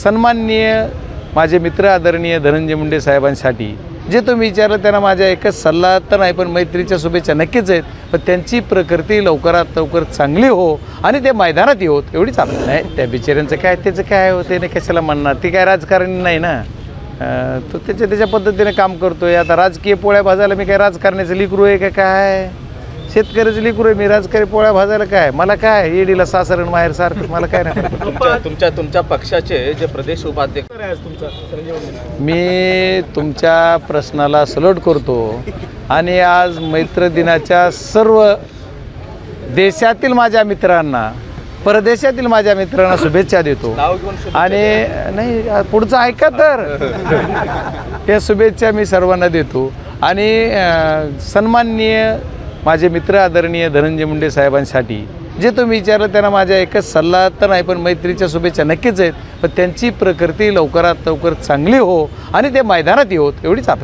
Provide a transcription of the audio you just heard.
सन्माननीय माझे मित्र आदरणीय धनंजय मुंडे साहेबांसाठी जे तुम्ही विचारलं त्यांना माझ्या एकच सल्ला तर नाही, पण मैत्रीच्या शुभेच्छा नक्कीच आहेत. पण त्यांची प्रकृती लवकरात लवकर चांगली हो आणि ते मैदानात येऊत एवढीच आपलं नाही. त्या बिचाऱ्यांचं काय त्याचं काय होते नाही कशाला म्हणणार, ती काय राजकारणी नाही ना. तो त्याच्या पद्धतीने काम करतोय. आता राजकीय पोळ्या भाजायला मी काय राजकारण्याचं लिकरू आहे का काय? शेतकऱ्याचं लिकरू आहे मी. राजकारणी पोळ्या भाजायला काय मला काय ईडीला सासरण माहेर सारखं मला काय नाही. तुमच्या पक्षाचे जे प्रदेश उपाध्यक्ष मी तुमच्या प्रश्नाला सलोट करतो आणि आज मैत्री दिनाच्या सर्व देशातील माझ्या मित्रांना परदेशातील माझ्या मित्रांना शुभेच्छा देतो. आणि नाही पुढचं ऐका तर त्या शुभेच्छा मी सर्वांना देतो. आणि सन्माननीय माझे मित्र आदरणीय धनंजय मुंडे साहेबांसाठी जे तुम्ही विचारलं त्यांना माझ्या एकच सल्ला तर नाही, पण मैत्रीच्या शुभेच्छा नक्कीच आहेत. पण त्यांची प्रकृती लवकरात लवकर चांगली हो आणि ते मैदानात येऊत एवढीच आपलं